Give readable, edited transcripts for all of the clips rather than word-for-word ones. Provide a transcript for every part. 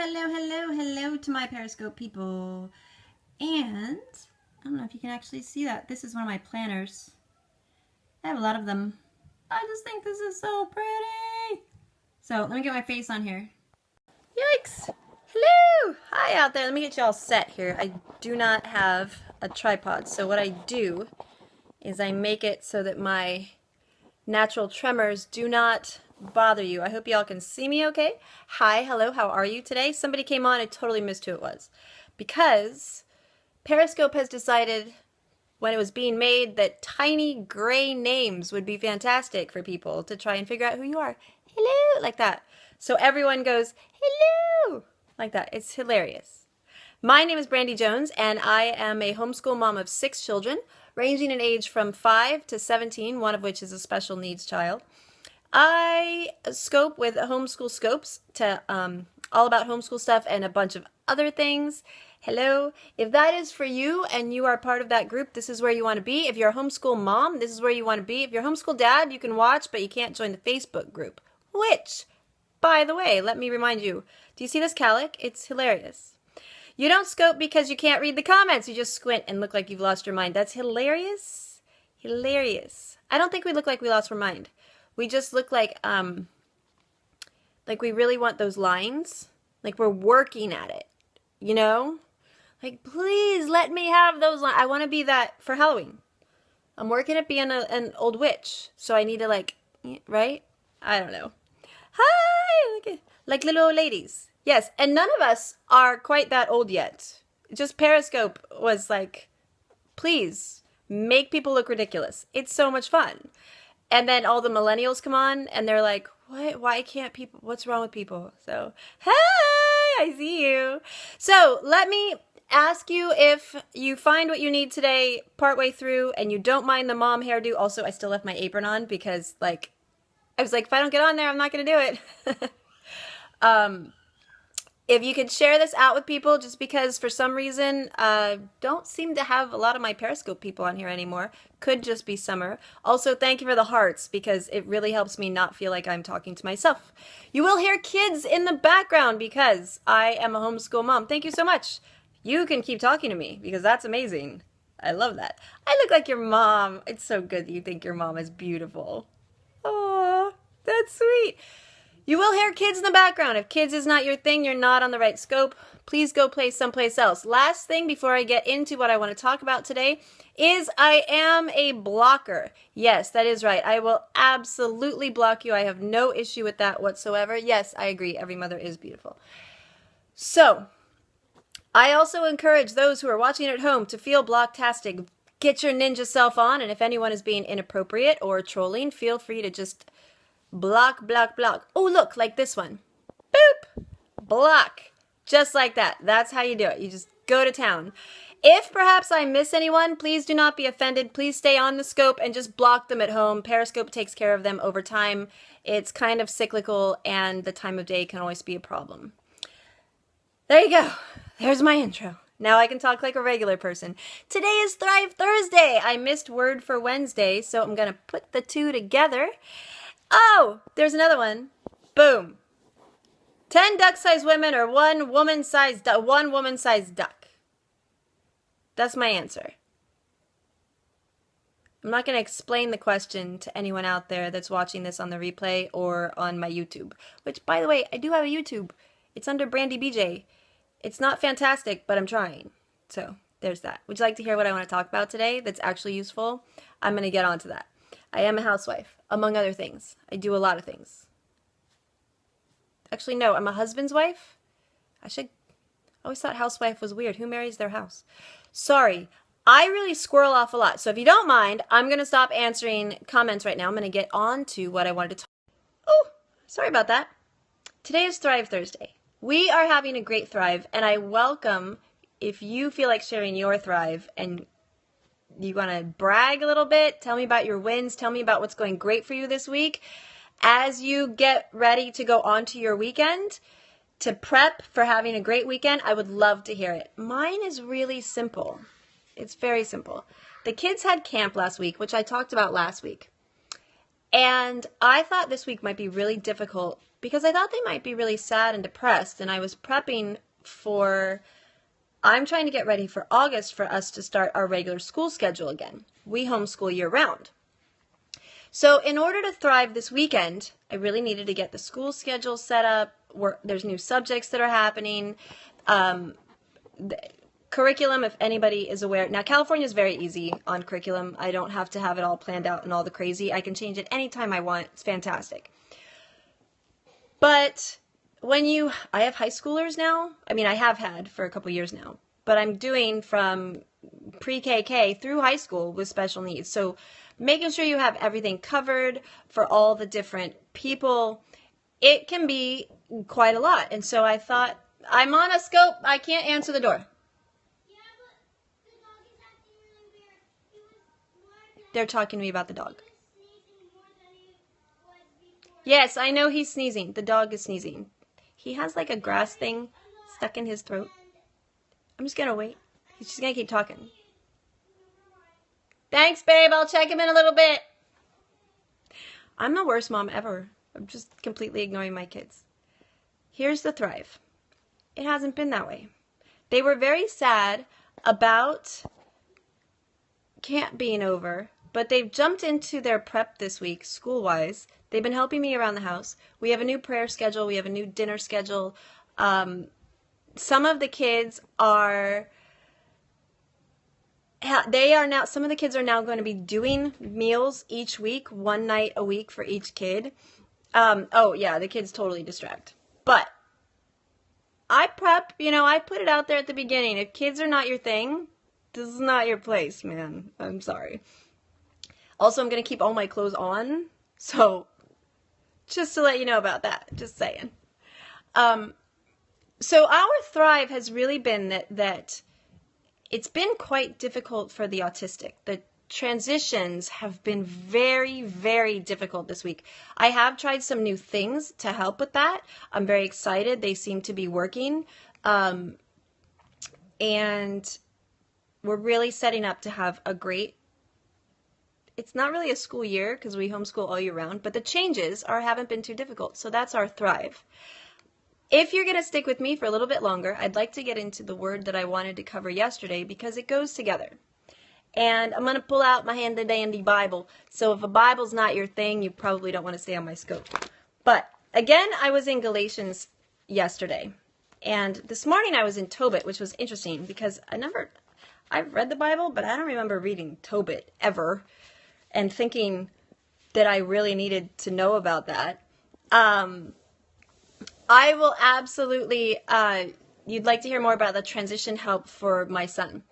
Hello to my Periscope people. And I don't know if you can actually see that. This is one of my planners. I have a lot of them. I just think this is so pretty. So let me get my face on here. Yikes! Hello! Hi out there. Let me get you all set here. I do not have a tripod. So what I do is I make it so that my natural tremors do not bother you. I hope y'all can see me okay. Hi, hello, how are you today? Somebody came on, I totally missed who it was. Because Periscope has decided when it was being made that tiny gray names would be fantastic for people to try and figure out who you are. Hello, like that. So everyone goes, hello, like that. It's hilarious. My name is Brandy Jones, and I am a homeschool mom of 6 children, ranging in age from 5 to 17, one of which is a special needs child. I scope with Homeschool Scopes to all about homeschool stuff and a bunch of other things. Hello. If that is for you and you are part of that group, this is where you want to be. If you're a homeschool mom, this is where you want to be. If you're a homeschool dad, you can watch, but you can't join the Facebook group. Which, by the way, let me remind you, do you see this calic? It's hilarious. You don't scope because you can't read the comments. You just squint and look like you've lost your mind. That's hilarious. Hilarious. I don't think we look like we lost our mind. We just look like we really want those lines. Like we're working at it, you know? Like, please let me have those lines. I want to be that for Halloween. I'm working at being an old witch. So I need to like, right? I don't know. Hi! Like little old ladies. Yes, and none of us are quite that old yet. Just Periscope was like, please, make people look ridiculous. It's so much fun. And then all the millennials come on and they're like, what? Why can't people? What's wrong with people? So, hi, I see you. So let me ask you if you find what you need today partway through and you don't mind the mom hairdo. Also, I still left my apron on because like, I was like, if I don't get on there, I'm not going to do it. If you could share this out with people, just because for some reason, don't seem to have a lot of my Periscope people on here anymore. Could just be summer. Also, thank you for the hearts, because it really helps me not feel like I'm talking to myself. You will hear kids in the background because I am a homeschool mom. Thank you so much. You can keep talking to me because that's amazing. I love that. I look like your mom. It's so good that you think your mom is beautiful. Oh, that's sweet. You will hear kids in the background. If kids is not your thing, you're not on the right scope. Please go play someplace else. Last thing before I get into what I want to talk about today is I am a blocker. Yes, that is right. I will absolutely block you. I have no issue with that whatsoever. Yes, I agree. Every mother is beautiful. So, I also encourage those who are watching at home to feel blocktastic. Get your ninja self on, and if anyone is being inappropriate or trolling, feel free to just block, block, block. Oh, look, like this one. Boop. Block. Just like that. That's how you do it. You just go to town. If perhaps I miss anyone, please do not be offended. Please stay on the scope and just block them at home. Periscope takes care of them over time. It's kind of cyclical, and the time of day can always be a problem. There you go. There's my intro. Now I can talk like a regular person. Today is Thrive Thursday. I missed Word for Wednesday, so I'm going to put the two together. Oh, there's another one. Boom. 10 duck-sized women or one woman-sized duck. That's my answer. I'm not going to explain the question to anyone out there that's watching this on the replay or on my YouTube. Which, by the way, I do have a YouTube. It's under Brandy BJ. It's not fantastic, but I'm trying. So, there's that. Would you like to hear what I want to talk about today that's actually useful? I'm going to get onto that. I am a housewife, among other things. I do a lot of things. Actually, no, I'm a husband's wife. I always thought housewife was weird. Who marries their house? Sorry, I really squirrel off a lot. So if you don't mind, I'm going to stop answering comments right now. I'm going to get on to what I wanted to talk about. Oh, sorry about that. Today is Thrive Thursday. We are having a great Thrive, and I welcome if you feel like sharing your Thrive and you want to brag a little bit, tell me about your wins, tell me about what's going great for you this week. As you get ready to go on to your weekend, to prep for having a great weekend, I would love to hear it. Mine is really simple. It's very simple. The kids had camp last week, which I talked about last week. And I thought this week might be really difficult because I thought they might be really sad and depressed, and I was prepping for, I'm trying to get ready for August for us to start our regular school schedule again. We homeschool year round. So in order to thrive this weekend, I really needed to get the school schedule set up. There's new subjects that are happening. The curriculum, if anybody is aware. Now, California is very easy on curriculum. I don't have to have it all planned out and all the crazy. I can change it anytime I want. It's fantastic. But I have high schoolers now. I mean, I have had for a couple years now. But I'm doing from pre-KK through high school with special needs. So making sure you have everything covered for all the different people, it can be quite a lot. And so I thought, I'm on a scope. I can't answer the door. Yeah, but the dog is acting really weird. He was more They're talking to me about the dog. sneezing more than he was before. Yes, I know he's sneezing. The dog is sneezing. He has like a grass thing stuck in his throat. I'm just going to wait. He's just going to keep talking. Thanks, babe. I'll check him in a little bit. I'm the worst mom ever. I'm just completely ignoring my kids. Here's the thrive. It hasn't been that way. They were very sad about camp being over, but they've jumped into their prep this week, school-wise. They've been helping me around the house. We have a new prayer schedule. We have a new dinner schedule. Some of the kids are some of the kids are now going to be doing meals each week, one night a week for each kid. Oh yeah, the kids totally distract. But I prep, I put it out there at the beginning. If kids are not your thing, this is not your place, man. I'm sorry. Also, I'm going to keep all my clothes on. So just to let you know about that, just saying. So our thrive has really been that it's been quite difficult for the autistic. The transitions have been very, very difficult this week. I have tried some new things to help with that. I'm very excited. They seem to be working. And we're really setting up to have a great, it's not really a school year because we homeschool all year round, but the changes haven't been too difficult. So that's our thrive. If you're going to stick with me for a little bit longer, I'd like to get into the word that I wanted to cover yesterday because it goes together. And I'm going to pull out my handy-dandy Bible. So if a Bible's not your thing, you probably don't want to stay on my scope. But again, I was in Galatians yesterday. And this morning I was in Tobit, which was interesting because I've read the Bible, but I don't remember reading Tobit ever and thinking that I really needed to know about that. I will absolutely, you'd like to hear more about the transition help for my son.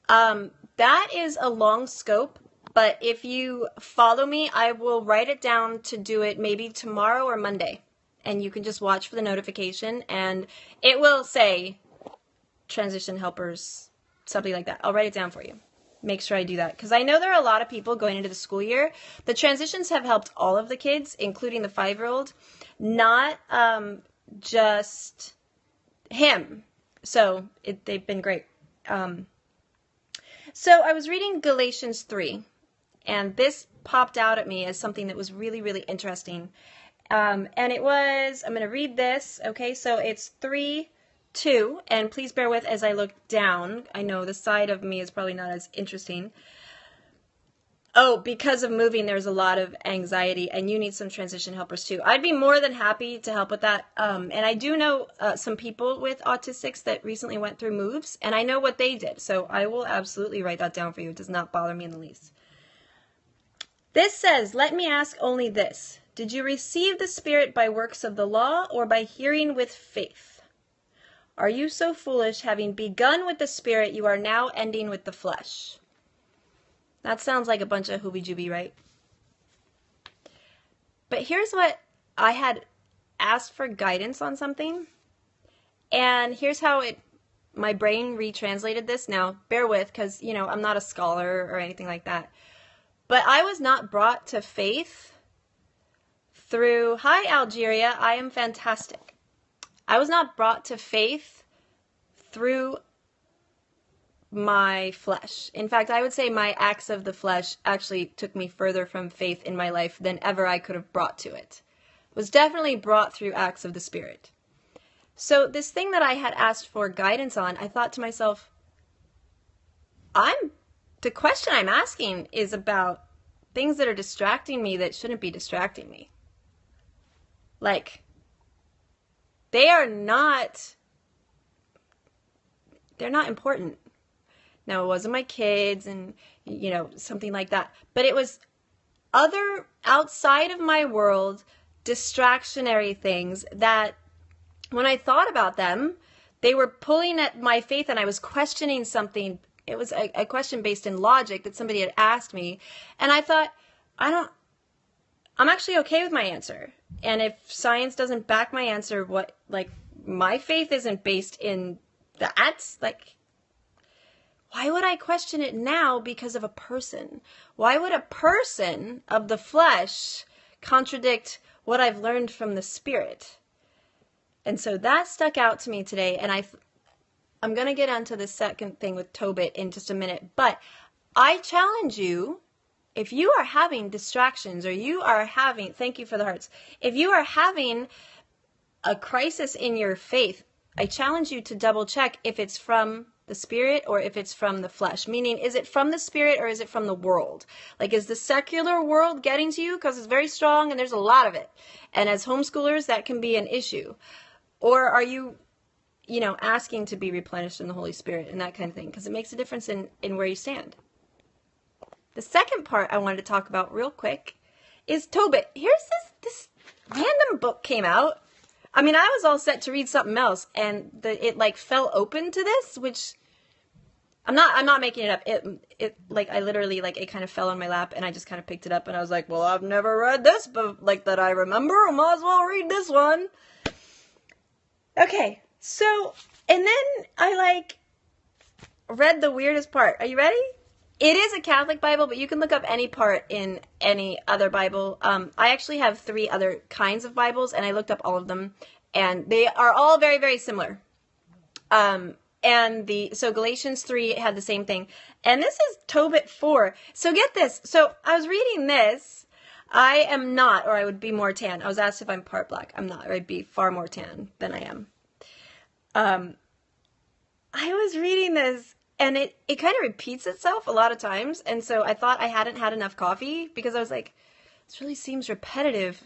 That is a long scope, but if you follow me, I will write it down to do it maybe tomorrow or Monday. And you can just watch for the notification, and it will say transition helpers, something like that. I'll write it down for you. Make sure I do that, because I know there are a lot of people going into the school year. The transitions have helped all of the kids, including the 5-year-old, not just him. So they've been great. So I was reading Galatians 3, and this popped out at me as something that was really, really interesting. And it was, I'm going to read this, okay? So it's 3:2, and please bear with as I look down. I know the side of me is probably not as interesting. Oh, because of moving, there's a lot of anxiety, and you need some transition helpers too. I'd be more than happy to help with that. And I do know some people with autistics that recently went through moves, and I know what they did. So I will absolutely write that down for you. It does not bother me in the least. This says, let me ask only this. Did you receive the Spirit by works of the law or by hearing with faith? Are you so foolish, having begun with the Spirit, you are now ending with the flesh? That sounds like a bunch of hooby-jooby, right? But here's what I had asked for guidance on something. And here's how my brain retranslated this. Now, bear with, because, I'm not a scholar or anything like that. But I was not brought to faith through, hi, Algeria, I am fantastic. I was not brought to faith through my flesh. In fact, I would say my acts of the flesh actually took me further from faith in my life than ever I could have brought to it. was definitely brought through acts of the Spirit. So this thing that I had asked for guidance on, I thought to myself, the question I'm asking is about things that are distracting me that shouldn't be distracting me. Like, they're not important. Now, it wasn't my kids and, something like that. But it was other outside of my world, distractionary things that when I thought about them, they were pulling at my faith and I was questioning something. It was a question based in logic that somebody had asked me. And I thought, I'm actually okay with my answer. And if science doesn't back my answer, my faith isn't based in that, why would I question it now because of a person? Why would a person of the flesh contradict what I've learned from the Spirit? And so that stuck out to me today. And I'm going to get onto the second thing with Tobit in just a minute. But I challenge you, if you are having distractions or you are having, thank you for the hearts, if you are having a crisis in your faith, I challenge you to double check if it's from the Spirit or if it's from the flesh. Meaning, is it from the Spirit or is it from the world? Is the secular world getting to you? Because it's very strong and there's a lot of it. And as homeschoolers, that can be an issue. Or are you, asking to be replenished in the Holy Spirit and that kind of thing? Because it makes a difference in where you stand. The second part I wanted to talk about real quick is Tobit. Here's this random book came out. I mean, I was all set to read something else, and it fell open to this, which I'm not making it up. I literally, it kind of fell on my lap, and I just kind of picked it up, and I was like, well, I've never read this, but that I remember, I might as well read this one. Okay, so, and then I read the weirdest part. Are you ready? It is a Catholic Bible, but you can look up any part in any other Bible. I actually have 3 other kinds of Bibles, and I looked up all of them, and they are all very, very similar. So Galatians 3 had the same thing, and this is Tobit 4. So get this. So I was reading this. I am not, or I would be more tan. I was asked if I'm part black. I'm not, or I'd be far more tan than I am. I was reading this. And it kind of repeats itself a lot of times. And so I thought I hadn't had enough coffee because I was like, this really seems repetitive.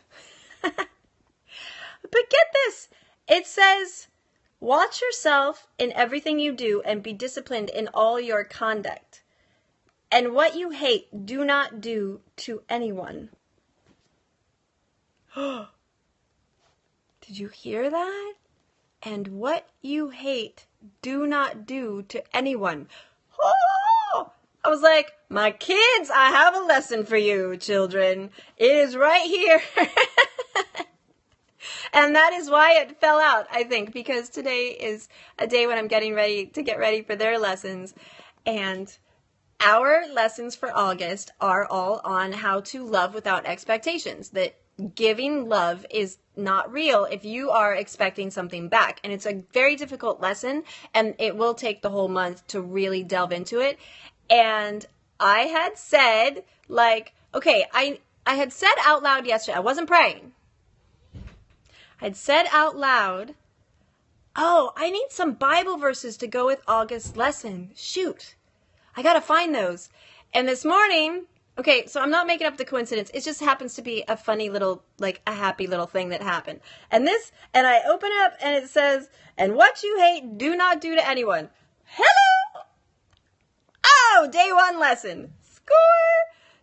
But get this. It says, watch yourself in everything you do and be disciplined in all your conduct. And what you hate, do not do to anyone. Did you hear that? And what you hate, do not do to anyone. Oh! I was like, my kids, I have a lesson for you, children. It is right here. And that is why it fell out, I think, because today is a day when I'm getting ready to get ready for their lessons. And our lessons for August are all on how to love without expectations. That giving love is not real if you are expecting something back. And it's a very difficult lesson, and it will take the whole month to really delve into it. And I had said, okay, I had said out loud yesterday, I wasn't praying. I had said out loud, oh, I need some Bible verses to go with August's lesson. Shoot, I gotta find those. And this morning, okay, so I'm not making up the coincidence. It just happens to be a funny little, a happy little thing that happened. And I open up and it says, and what you hate, do not do to anyone. Hello! Oh, day 1 lesson. Score!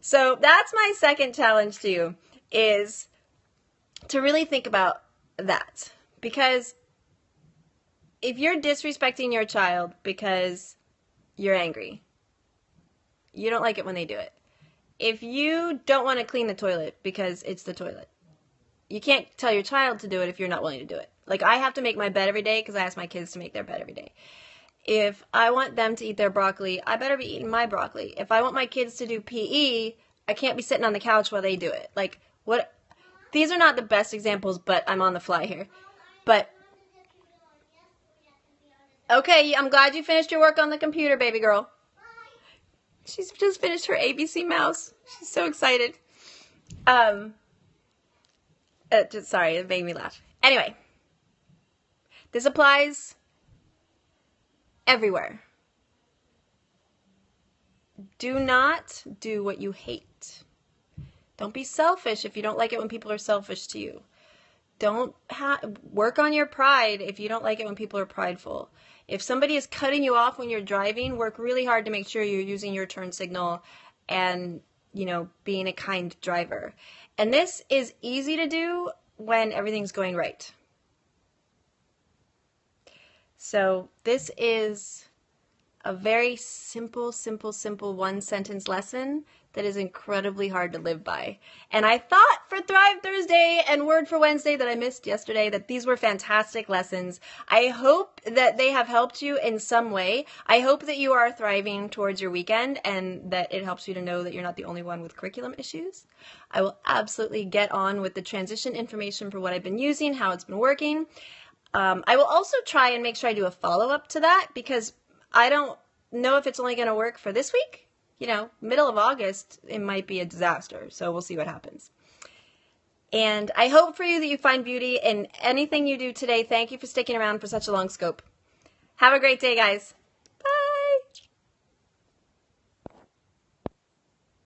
So that's my second challenge to you, is to really think about that. Because if you're disrespecting your child because you're angry, you don't like it when they do it. If you don't want to clean the toilet because it's the toilet, you can't tell your child to do it if you're not willing to do it. I have to make my bed every day because I ask my kids to make their bed every day. If I want them to eat their broccoli, I better be eating my broccoli. If I want my kids to do PE, I can't be sitting on the couch while they do it. What? These are not the best examples, but I'm on the fly here. But, okay, I'm glad you finished your work on the computer, baby girl. She's just finished her ABC Mouse. She's so excited. Sorry, it made me laugh. Anyway, this applies everywhere. Do not do what you hate. Don't be selfish if you don't like it when people are selfish to you. Don't work on your pride if you don't like it when people are prideful. If somebody is cutting you off when you're driving, work really hard to make sure you're using your turn signal and, being a kind driver. And this is easy to do when everything's going right. So this is a very simple one-sentence lesson that is incredibly hard to live by. And I thought for Thrive Thursday and Word for Wednesday that I missed yesterday that these were fantastic lessons. I hope that they have helped you in some way. I hope that you are thriving towards your weekend and that it helps you to know that you're not the only one with curriculum issues. I will absolutely get on with the transition information for what I've been using, how it's been working. I will also try and make sure I do a follow-up to that because I don't know if it's only going to work for this week. Middle of August, it might be a disaster. So we'll see what happens. And I hope for you that you find beauty in anything you do today. Thank you for sticking around for such a long scope. Have a great day, guys.